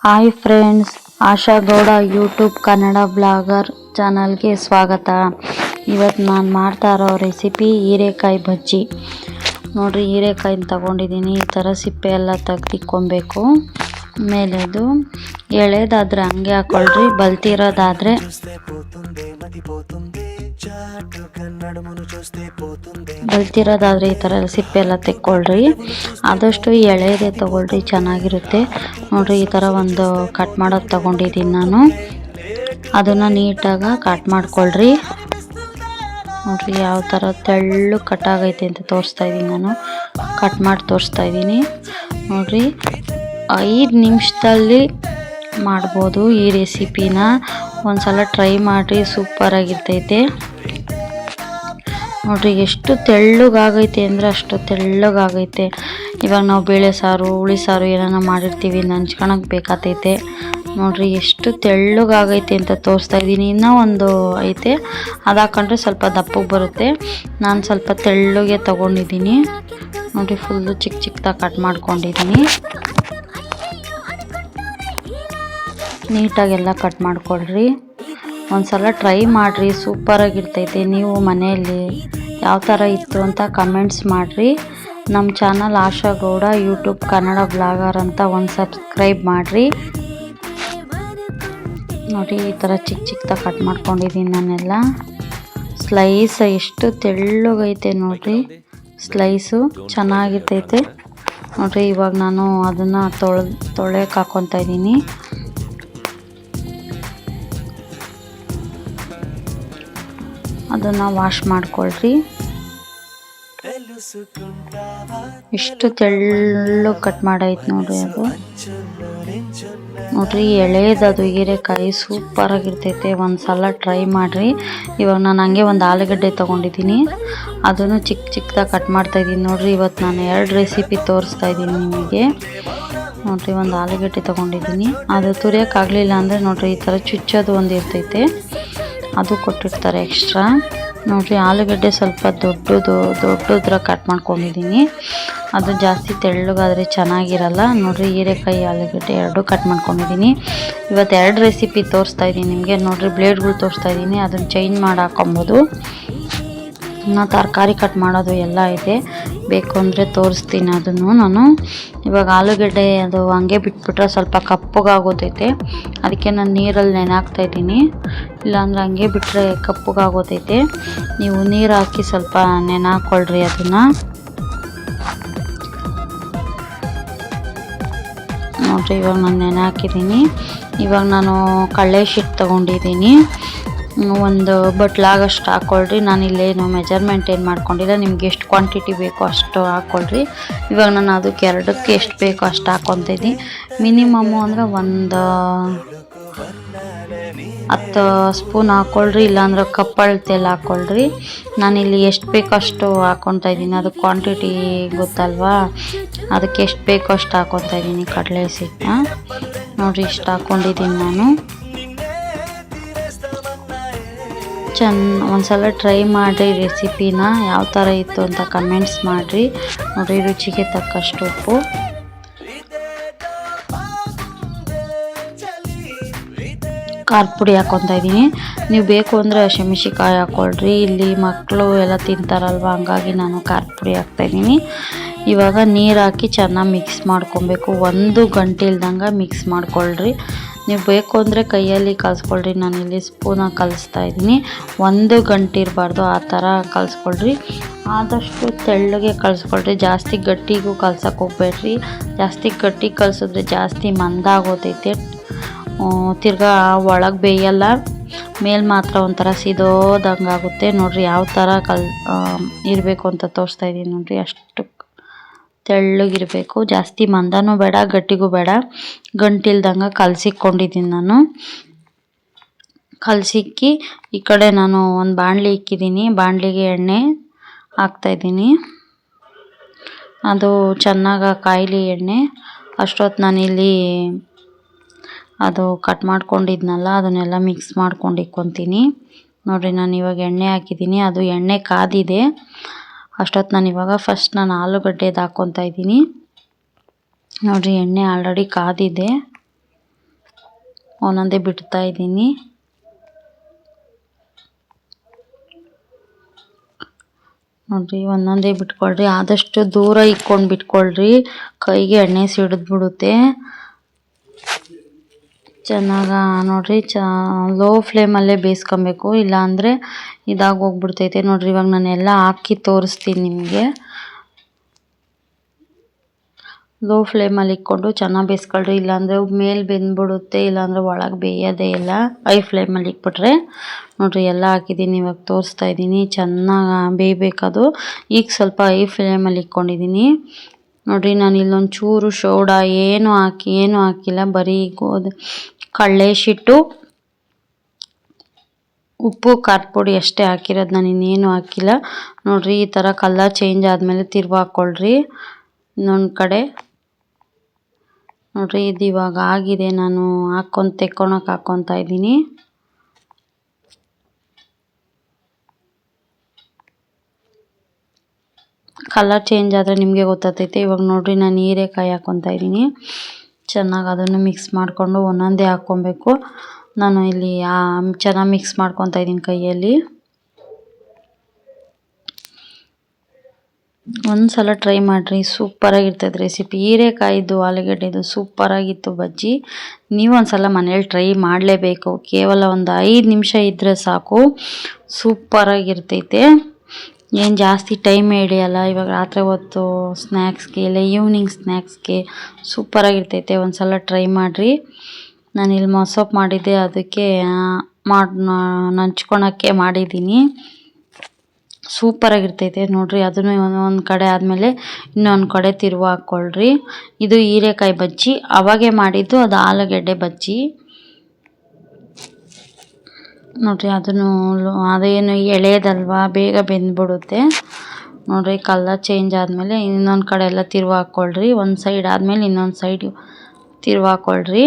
Hi friends, ಆಶಾ Gowda YouTube Kannada blogger ಚಾನಲ್ಗೆ ಸ್ವಾಗತ. ಇವತ್ತು ನಾನು ಮಾಡ್ತಾ ಇರೋ ರೆಸಿಪಿ ಹೀರೆಕಾಯಿ ಬಜ್ಜಿ. ನೋಡಿರಿ, ಹೀರೆಕಾಯಿನ ತಗೊಂಡಿದ್ದೀನಿ. ಈ ಥರ ಸಿಪ್ಪೆ ಎಲ್ಲ ತೆಗ್ದಿಕ್ಕೊಬೇಕು. ಮೇಲೆದು ಎಳೆದಾದರೆ ಹಂಗೆ ಹಾಕ್ಕೊಳ್ರಿ, ಬಲ್ತಿರೋದಾದರೆ ಈ ಥರ ಸಿಪ್ಪೆ ಎಲ್ಲ ತೆಕ್ಕೊಳ್ರಿ. ಆದಷ್ಟು ಎಳೆದೇ ತೊಗೊಳ್ರಿ, ಚೆನ್ನಾಗಿರುತ್ತೆ. ನೋಡಿರಿ, ಈ ಥರ ಒಂದು ಕಟ್ ಮಾಡೋದು ತೊಗೊಂಡಿದ್ದೀನಿ ನಾನು. ಅದನ್ನು ನೀಟಾಗಿ ಕಟ್ ಮಾಡ್ಕೊಳ್ರಿ. ನೋಡಿರಿ ಯಾವ ಥರ ತೆಳ್ಳು ಕಟ್ ಆಗೈತೆ ಅಂತ ತೋರಿಸ್ತಾ ಇದ್ದೀನಿ. ನಾನು ಕಟ್ ಮಾಡಿ ತೋರಿಸ್ತಾ ಇದ್ದೀನಿ. ನೋಡಿರಿ, 5 ನಿಮಿಷದಲ್ಲಿ ಮಾಡ್ಬೋದು ಈ ರೆಸಿಪಿನ. ಒಂದ್ಸಲ ಟ್ರೈ ಮಾಡಿರಿ, ಸೂಪರಾಗಿರ್ತೈತೆ. ನೋಡಿರಿ ಎಷ್ಟು ತೆಳ್ಳಗಾಗೈತೆ ಅಂದರೆ ಅಷ್ಟು ತೆಳ್ಳಗಾಗೈತೆ. ಇವಾಗ ನಾವು ಬೇಳೆ ಸಾರು, ಹುಳಿ ಸಾರು ಏನಾರ ಮಾಡಿರ್ತೀವಿ, ನಂಚ್ಕೊಳಕ್ಕೆ ಬೇಕಾಗ್ತೈತೆ. ನೋಡಿರಿ ಎಷ್ಟು ತೆಳ್ಳಗಾಗೈತೆ ಅಂತ ತೋರಿಸ್ತಾ ಇದ್ದೀನಿ. ಇನ್ನೂ ಒಂದು ಐತೆ, ಅದು ಹಾಕೊಂಡ್ರೆ ಸ್ವಲ್ಪ ದಪ್ಪಗೆ ಬರುತ್ತೆ. ನಾನು ಸ್ವಲ್ಪ ತೆಳ್ಳಗೆ ತೊಗೊಂಡಿದ್ದೀನಿ. ನೋಡಿರಿ, ಫುಲ್ಲು ಚಿಕ್ಕ ಚಿಕ್ಕದಾಗಿ ಕಟ್ ಮಾಡ್ಕೊಂಡಿದ್ದೀನಿ. ನೀಟಾಗೆಲ್ಲ ಕಟ್ ಮಾಡ್ಕೊಳ್ರಿ. ಒಂದ್ಸಲ ಟ್ರೈ ಮಾಡಿರಿ, ಸೂಪರಾಗಿರ್ತೈತೆ. ನೀವು ಮನೆಯಲ್ಲಿ ಯಾವ ಥರ ಇತ್ತು ಅಂತ ಕಮೆಂಟ್ಸ್ ಮಾಡಿರಿ. ನಮ್ಮ ಚಾನಲ್ ಆಶಾ ಗೌಡ ಯೂಟ್ಯೂಬ್ ಕನ್ನಡ ಬ್ಲಾಗರ್ ಅಂತ ಒಂದು ಸಬ್ಸ್ಕ್ರೈಬ್ ಮಾಡಿರಿ. ನೋಡಿ, ಈ ಥರ ಚಿಕ್ಕ ಚಿಕ್ಕದಾಗಿ ಕಟ್ ಮಾಡ್ಕೊಂಡಿದ್ದೀನಿ ನಾನೆಲ್ಲ. ಸ್ಲೈಸ್ ಎಷ್ಟು ತೆಳ್ಳಗೈತೆ ನೋಡಿರಿ, ಸ್ಲೈಸು ಚೆನ್ನಾಗಿರ್ತೈತೆ. ನೋಡಿರಿ, ಇವಾಗ ನಾನು ಅದನ್ನು ತೊಳೆಯಕ್ಕೆ ಹಾಕ್ಕೊತಾ ಇದ್ದೀನಿ. ಅದನ್ನು ವಾಶ್ ಮಾಡ್ಕೊಳ್ರಿ. ಎಷ್ಟು ತೆಳ್ಳು ಕಟ್ ಮಾಡೈತೆ ನೋಡ್ರಿ ಅದು. ನೋಡ್ರಿ, ಎಳೆದದು ಹೀರೆಕಾಯಿ ಸೂಪರಾಗಿರ್ತೈತೆ. ಒಂದ್ಸಲ ಟ್ರೈ ಮಾಡಿರಿ. ಇವಾಗ ನಾನು ಹಂಗೆ ಒಂದು ಆಲೂಗಡ್ಡೆ ತೊಗೊಂಡಿದ್ದೀನಿ, ಅದನ್ನು ಚಿಕ್ಕ ಚಿಕ್ಕದಾಗಿ ಕಟ್ ಮಾಡ್ತಾಯಿದ್ದೀನಿ. ನೋಡಿರಿ, ಇವತ್ತು ನಾನು 2 ರೆಸಿಪಿ ತೋರಿಸ್ತಾ ಇದ್ದೀನಿ ನಿಮಗೆ. ನೋಡಿರಿ, ಒಂದು ಆಲೂಗಡ್ಡೆ ತೊಗೊಂಡಿದ್ದೀನಿ. ಅದು ತುರಿಯೋಕ್ಕಾಗಲಿಲ್ಲ ಅಂದರೆ ನೋಡಿರಿ, ಈ ಥರ ಚುಚ್ಚೋದು ಒಂದು ಇರ್ತೈತೆ, ಅದು ಕೊಟ್ಟಿರ್ತಾರೆ ಎಕ್ಸ್ಟ್ರಾ. ನೋಡಿರಿ, ಆಲೂಗಡ್ಡೆ ಸ್ವಲ್ಪ ದೊಡ್ಡದ್ರ ಕಟ್ ಮಾಡ್ಕೊಂಡಿದ್ದೀನಿ. ಅದು ಜಾಸ್ತಿ ತೆಳ್ಳಗಾದರೆ ಚೆನ್ನಾಗಿರಲ್ಲ. ನೋಡಿರಿ, ಹೀರೆಕಾಯಿ ಆಲೂಗಡ್ಡೆ 2 ಕಟ್ ಮಾಡ್ಕೊಂಡಿದ್ದೀನಿ. ಇವತ್ತು 2 ರೆಸಿಪಿ ತೋರಿಸ್ತಾ ಇದ್ದೀನಿ ನಿಮಗೆ. ನೋಡಿರಿ, ಬ್ಲೇಡ್ಗಳು ತೋರಿಸ್ತಾ ಇದ್ದೀನಿ, ಅದನ್ನು ಚೇಂಜ್ ಮಾಡಿ ಹಾಕೊಬೋದು. ಇನ್ನು ತರಕಾರಿ ಕಟ್ ಮಾಡೋದು ಎಲ್ಲ ಇದೆ, ಬೇಕು ಅಂದರೆ ತೋರಿಸ್ತೀನಿ ಅದನ್ನು ನಾನು. ಇವಾಗ ಆಲೂಗಡ್ಡೆ ಅದು ಹಂಗೆ ಬಿಟ್ಬಿಟ್ರೆ ಸ್ವಲ್ಪ ಕಪ್ಪಗಾಗೋತೈತೆ, ಅದಕ್ಕೆ ನಾನು ನೀರಲ್ಲಿ ನೆನೆಹಾಕ್ತಾಯಿದ್ದೀನಿ. ಇಲ್ಲಾಂದ್ರೆ ಹಂಗೆ ಬಿಟ್ಟರೆ ಕಪ್ಪಗಾಗೋತೈತೆ. ನೀವು ನೀರು ಹಾಕಿ ಸ್ವಲ್ಪ ನೆನೆಹಾಕ್ಕೊಳ್ರಿ ಅದನ್ನು. ನೋಡಿರಿ, ಇವಾಗ ನಾನು ನೆನೆ ಹಾಕಿದ್ದೀನಿ. ಇವಾಗ ನಾನು ಕಡಲೆ ಹಿಟ್ಟು ತೊಗೊಂಡಿದ್ದೀನಿ. ಒಂದು ಬಟ್ಲಾಗಷ್ಟು ಹಾಕ್ಕೊಳ್ರಿ. ನಾನಿಲ್ಲೇನು ಮೆಜರ್ಮೆಂಟ್ ಏನು ಮಾಡ್ಕೊಂಡಿಲ್ಲ, ನಿಮ್ಗೆ ಎಷ್ಟು ಕ್ವಾಂಟಿಟಿ ಬೇಕೋ ಅಷ್ಟು ಹಾಕ್ಕೊಳ್ರಿ. ಇವಾಗ ನಾನು ಅದಕ್ಕೆ 2ಕ್ಕೆ ಎಷ್ಟು ಬೇಕೋ ಅಷ್ಟು ಹಾಕ್ಕೊತಿದ್ದೀನಿ. ಮಿನಿಮಮ್ಮು ಅಂದರೆ ಒಂದು 10 ಸ್ಪೂನ್ ಹಾಕ್ಕೊಳ್ರಿ, ಇಲ್ಲಾಂದ್ರೆ ಕಪ್ಪಳತೆಲ್ಲ ಹಾಕ್ಕೊಳ್ರಿ. ನಾನಿಲ್ಲಿ ಎಷ್ಟು ಬೇಕೋ ಅಷ್ಟು ಹಾಕ್ಕೊತಾ ಇದ್ದೀನಿ. ಅದು ಕ್ವಾಂಟಿಟಿ ಗೊತ್ತಲ್ವಾ, ಅದಕ್ಕೆ ಎಷ್ಟು ಬೇಕೋ ಅಷ್ಟು ಹಾಕ್ಕೊತಾ ಇದ್ದೀನಿ ಕಡಲೆ ಹಿಟ್ಟನ್ನ. ನೋಡಿರಿ, ಇಷ್ಟು ಹಾಕ್ಕೊಂಡಿದ್ದೀನಿ ನಾನು. ಒಂದ್ಸಲ ಟ್ರೈ ಮಾಡಿರಿ ರೆಸಿಪಿನ, ಯಾವ ಥರ ಇತ್ತು ಅಂತ ಕಮೆಂಟ್ಸ್ ಮಾಡಿರಿ. ನೋಡಿರಿ, ರುಚಿಗೆ ತಕ್ಕಷ್ಟು ಉಪ್ಪು. ಖಾರದ ಪುಡಿ ಹಾಕ್ಕೊತಾ ಇದ್ದೀನಿ. ನೀವು ಬೇಕು ಅಂದರೆ ಹಸಿಮೆಣ್ಸಿಕಾಯಿ ಹಾಕ್ಕೊಳ್ರಿ. ಇಲ್ಲಿ ಮಕ್ಕಳು ಎಲ್ಲ ತಿಂತಾರಲ್ವ, ಹಂಗಾಗಿ ನಾನು ಖಾರದ ಪುಡಿ ಹಾಕ್ತಾಯಿದ್ದೀನಿ. ಇವಾಗ ನೀರು ಹಾಕಿ ಚೆನ್ನಾಗಿ ಮಿಕ್ಸ್ ಮಾಡ್ಕೊಬೇಕು. 1 ಗಂಟೆ ಇಲ್ದಂಗೆ ಮಿಕ್ಸ್ ಮಾಡ್ಕೊಳ್ರಿ. ನೀವು ಬೇಕು ಅಂದರೆ ಕೈಯಲ್ಲಿ ಕಲಿಸ್ಕೊಳ್ರಿ, ನಾನಿಲ್ಲಿ ಸ್ಪೂನಾಗಿ ಕಲಿಸ್ತಾ ಇದ್ದೀನಿ. 1 ಗಂಟೆ ಇರಬಾರ್ದು, ಆ ಥರ ಕಲಿಸ್ಕೊಳ್ರಿ. ಆದಷ್ಟು ತೆಳ್ಳಗೆ ಕಲಿಸ್ಕೊಳ್ರಿ, ಜಾಸ್ತಿ ಗಟ್ಟಿಗೂ ಕಲ್ಸಕ್ಕೆ ಹೋಗ್ಬೇಡ್ರಿ. ಜಾಸ್ತಿ ಗಟ್ಟಿ ಕಲಿಸಿದ್ರೆ ಜಾಸ್ತಿ ಮಂದಾಗೋತೈತೆ, ತಿರ್ಗಾ ಒಳಗೆ ಬೇಯಲ್ಲ, ಮೇಲೆ ಮಾತ್ರ ಒಂಥರ ಸಿದೋದಂಗೆ ಆಗುತ್ತೆ. ನೋಡಿರಿ, ಯಾವ ಥರ ಇರಬೇಕು ಅಂತ ತೋರಿಸ್ತಾ ಇದ್ದೀನಿ. ನೋಡಿರಿ, ಅಷ್ಟು ತೆಳ್ಳಗಿರಬೇಕು, ಜಾಸ್ತಿ ಮಂದನೂ ಬೇಡ, ಗಟ್ಟಿಗೂ ಬೇಡ. ಗಂಟಿಲ್ದಂಗೆ ಕಲಸಿಕ್ಕೊಂಡಿದ್ದೀನಿ ನಾನು. ಕಲಸಿಕ್ಕಿ ಈ ಕಡೆ ನಾನು ಒಂದು ಬಾಣಲಿ ಇಕ್ಕಿದ್ದೀನಿ. ಬಾಣಲಿಗೆ ಎಣ್ಣೆ ಹಾಕ್ತಾಯಿದ್ದೀನಿ. ಅದು ಚೆನ್ನಾಗಿ ಕಾಯಿಲಿ ಎಣ್ಣೆ. ಅಷ್ಟೊತ್ತು ನಾನಿಲ್ಲಿ ಅದು ಕಟ್ ಮಾಡ್ಕೊಂಡಿದ್ನಲ್ಲ, ಅದನ್ನೆಲ್ಲ ಮಿಕ್ಸ್ ಮಾಡ್ಕೊಂಡು ಇಕ್ಕೊತೀನಿ. ನೋಡಿರಿ, ನಾನು ಇವಾಗ ಎಣ್ಣೆ ಹಾಕಿದ್ದೀನಿ, ಅದು ಎಣ್ಣೆ ಕಾದಿದೆ. ಅಷ್ಟೊತ್ತು ನಾನು ಇವಾಗ ಫಸ್ಟ್ ಆಲೂಗಡ್ಡೆದು ಹಾಕ್ಕೊತಾ ಇದ್ದೀನಿ. ನೋಡಿರಿ, ಎಣ್ಣೆ ಆಲ್ರೆಡಿ ಕಾದಿದೆ. ಒಂದೊಂದೇ ಬಿಡ್ತಾ ಇದ್ದೀನಿ. ನೋಡ್ರಿ ಒಂದೊಂದೇ ಬಿಟ್ಕೊಳ್ರಿ, ಆದಷ್ಟು ದೂರ ಇಕ್ಕೊಂಡು ಬಿಟ್ಕೊಳ್ರಿ, ಕೈಗೆ ಎಣ್ಣೆ ಸಿಡಿದ್ಬಿಡುತ್ತೆ. ಚೆನ್ನಾಗಿ ನೋಡ್ರಿ ಲೋ ಫ್ಲೇಮಲ್ಲೇ ಬೇಯಿಸ್ಕೊಬೇಕು, ಇಲ್ಲಾಂದರೆ ಇದಾಗೋಗ್ಬಿಡ್ತೈತೆ. ನೋಡ್ರಿ ಇವಾಗ ನಾನೆಲ್ಲ ಹಾಕಿ ತೋರಿಸ್ತೀನಿ ನಿಮಗೆ. ಲೋ ಫ್ಲೇಮಲ್ಲಿ ಇಟ್ಕೊಂಡು ಚೆನ್ನಾಗಿ ಬೇಯಿಸ್ಕೊಳ್ರಿ, ಇಲ್ಲಾಂದರೆ ಮೇಲೆ ಬೆಂದ್ಬಿಡುತ್ತೆ, ಇಲ್ಲಾಂದರೆ ಒಳಗೆ ಬೇಯೋದೇ ಇಲ್ಲ. ಹೈ ಫ್ಲೇಮಲ್ಲಿ ಇಟ್ಬಿಟ್ರೆ ನೋಡ್ರಿ ಎಲ್ಲ ಹಾಕಿದ್ದೀನಿ, ಇವಾಗ ತೋರಿಸ್ತಾ ಇದ್ದೀನಿ. ಚೆನ್ನಾಗಿ ಬೇಯಬೇಕದು. ಈಗ ಸ್ವಲ್ಪ ಹೈ ಫ್ಲೇಮಲ್ಲಿ ಇಟ್ಕೊಂಡಿದ್ದೀನಿ. ನೋಡ್ರಿ ನಾನು ಇಲ್ಲೊಂದು ಚೂರು ಸೋಡಾ ಏನು ಹಾಕಿಲ್ಲ, ಬರೀ ಕಡಲೆ ಹಿಟ್ಟು, ಉಪ್ಪು, ಖಾರದ ಪುಡಿ ಅಷ್ಟೇ ಹಾಕಿರೋದು, ನಾನು ಇನ್ನೇನು ಹಾಕಿಲ್ಲ. ನೋಡ್ರಿ ಈ ಥರ ಕಲರ್ ಚೇಂಜ್ ಆದಮೇಲೆ ತಿರ್ವಿ ಹಾಕ್ಕೊಳ್ರಿ ಇನ್ನೊಂದು ಕಡೆ. ನೋಡ್ರಿ ಇದು ಇವಾಗ ಆಗಿದೆ, ನಾನು ತೆಕ್ಕೊಳಕ್ಕೆ ಹಾಕ್ಕೊತಾ ಇದ್ದೀನಿ. ಕಲರ್ ಚೇಂಜ್ ಆದರೆ ನಿಮಗೆ ಗೊತ್ತಾಗ್ತೈತೆ. ಇವಾಗ ನೋಡ್ರಿ ನಾನು ಹೀರೆಕಾಯಿ ಹಾಕ್ಕೊತಾ ಇದ್ದೀನಿ. ಚೆನ್ನಾಗಿ ಅದನ್ನು ಮಿಕ್ಸ್ ಮಾಡಿಕೊಂಡು ಒಂದೊಂದೇ ಹಾಕ್ಕೊಬೇಕು. ನಾನು ಇಲ್ಲಿ ಚೆನ್ನಾಗಿ ಮಿಕ್ಸ್ ಮಾಡ್ಕೊತಾ ಇದ್ದೀನಿ ಕೈಯಲ್ಲಿ. ಒಂದ್ಸಲ ಟ್ರೈ ಮಾಡಿರಿ, ಸೂಪರಾಗಿರ್ತದೆ ರೆಸಿಪಿ. ಹೀರೆಕಾಯಿದು ಆಲೂಗಡ್ಡೆದು ಸೂಪರಾಗಿತ್ತು ಬಜ್ಜಿ. ನೀವು ಒಂದ್ಸಲ ಮನೇಲಿ ಟ್ರೈ ಮಾಡಲೇಬೇಕು. ಕೇವಲ ಒಂದು 5 ನಿಮಿಷ ಇದ್ದರೆ ಸಾಕು, ಸೂಪರಾಗಿರ್ತೈತೆ. ಏನು ಜಾಸ್ತಿ ಟೈಮ್ ಹಿಡಿಯಲ್ಲ. ಇವಾಗ ರಾತ್ರಿ ಹೊತ್ತು ಸ್ನ್ಯಾಕ್ಸ್ಗೆ ಇಲ್ಲ ಈವ್ನಿಂಗ್ ಸ್ನ್ಯಾಕ್ಸ್ಗೆ ಸೂಪರಾಗಿರ್ತೈತೆ. ಒಂದ್ಸಲ ಟ್ರೈ ಮಾಡಿರಿ. ನಾನಿಲ್ಲಿ ಮೊಸಪ್ಪು ಮಾಡಿದ್ದೆ, ಅದಕ್ಕೆ ನಂಚ್ಕೊಳಕ್ಕೆ ಮಾಡಿದ್ದೀನಿ. ಸೂಪರಾಗಿರ್ತೈತೆ ನೋಡ್ರಿ. ಅದನ್ನು ಒಂದು ಕಡೆ ಆದಮೇಲೆ ಇನ್ನೊಂದು ಕಡೆ ತಿರುವು ಹಾಕ್ಕೊಳ್ರಿ. ಇದು ಹೀರೆಕಾಯಿ ಬಜ್ಜಿ, ಅವಾಗೆ ಮಾಡಿದ್ದು ಅದು ಆಲೂಗಡ್ಡೆ ಬಜ್ಜಿ. ನೋಡ್ರಿ ಅದೇನು ಎಳೆದಲ್ವಾ, ಬೇಗ ಬೆಂದ್ಬಿಡುತ್ತೆ. ನೋಡ್ರಿ ಕಲರ್ ಚೇಂಜ್ ಆದಮೇಲೆ ಇನ್ನೊಂದು ಕಡೆ ಎಲ್ಲ ತಿರುವು ಹಾಕ್ಕೊಳ್ರಿ. ಒಂದು ಸೈಡ್ ಆದಮೇಲೆ ಇನ್ನೊಂದು ಸೈಡ್ ತಿರುವು ಹಾಕ್ಕೊಳ್ರಿ.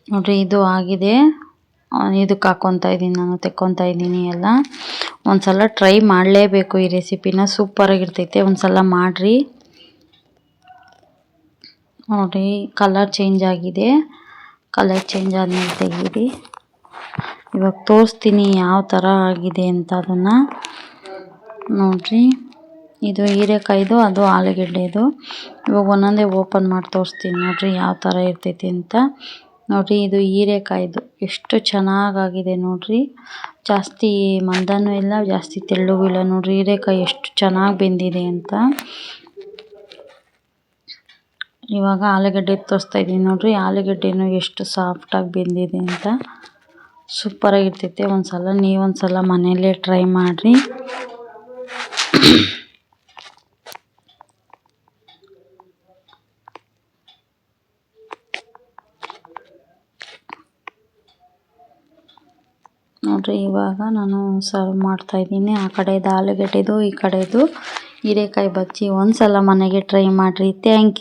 ನೋಡ್ರಿ ಇದು ಆಗಿದೆ. ಇದಕ್ಕೆ ಹಾಕ್ಕೊತಾ ಇದ್ದೀನಿ, ನಾನು ತೆಕ್ಕೊತಾ ಇದ್ದೀನಿ ಎಲ್ಲ. ಒಂದ್ಸಲ ಟ್ರೈ ಮಾಡಲೇಬೇಕು ಈ ರೆಸಿಪಿನ, ಸೂಪರಾಗಿರ್ತೈತೆ. ಒಂದ್ಸಲ ಮಾಡಿರಿ. ನೋಡ್ರಿ ಕಲರ್ ಚೇಂಜ್ ಆಗಿದೆ. ಕಲರ್ ಚೇಂಜ್ ಆದಮೇಲೆ ತೆಗೀರಿ. ಇವಾಗ ತೋರಿಸ್ತೀನಿ ಯಾವ ಥರ ಆಗಿದೆ ಅಂತ ಅದನ್ನು. ನೋಡ್ರಿ ಇದು ಹೀರೆಕಾಯ್ದು, ಅದು ಆಲೂಗಡ್ಡೆದು. ಇವಾಗ ಒಂದೊಂದೇ ಓಪನ್ ಮಾಡಿ ತೋರಿಸ್ತೀನಿ ನೋಡ್ರಿ ಯಾವ ಥರ ಇರ್ತೈತಿ ಅಂತ. ನೋಡ್ರಿ ಇದು ಹೀರೆಕಾಯ್ದು ಎಷ್ಟು ಚೆನ್ನಾಗಾಗಿದೆ ನೋಡ್ರಿ. ಜಾಸ್ತಿ ಮಂದನೂ ಇಲ್ಲ, ಜಾಸ್ತಿ ತೆಳ್ಳಗೂ ಇಲ್ಲ. ನೋಡ್ರಿ ಹೀರೆಕಾಯಿ ಎಷ್ಟು ಚೆನ್ನಾಗಿ ಬೆಂದಿದೆ ಅಂತ. ಇವಾಗ ಆಲೂಗಡ್ಡೆ ತೋರಿಸ್ತಾ ಇದ್ದೀನಿ ನೋಡ್ರಿ. ಆಲೂಗಡ್ಡೆನೂ ಎಷ್ಟು ಸಾಫ್ಟಾಗಿ ಬೆಂದಿದೆ ಅಂತ. ಸೂಪರಾಗಿರ್ತೈತೆ. ನೀವೊಂದ್ಸಲ ಮನೆಯಲ್ಲೇ ಟ್ರೈ ಮಾಡಿರಿ. ನೋಡ್ರಿ ಇವಾಗ ನಾನು ಸರ್ವ್ ಮಾಡ್ತಾ ಇದ್ದೀನಿ. ಆ ಕಡೆದು ಆಲೂಗಡ್ಡೆದು, ಈ ಕಡೆದು ಹೀರೆಕಾಯಿ ಬಜ್ಜಿ. ಒಂದ್ಸಲ ಮನೆಗೆ ಟ್ರೈ ಮಾಡಿರಿ. Thank you.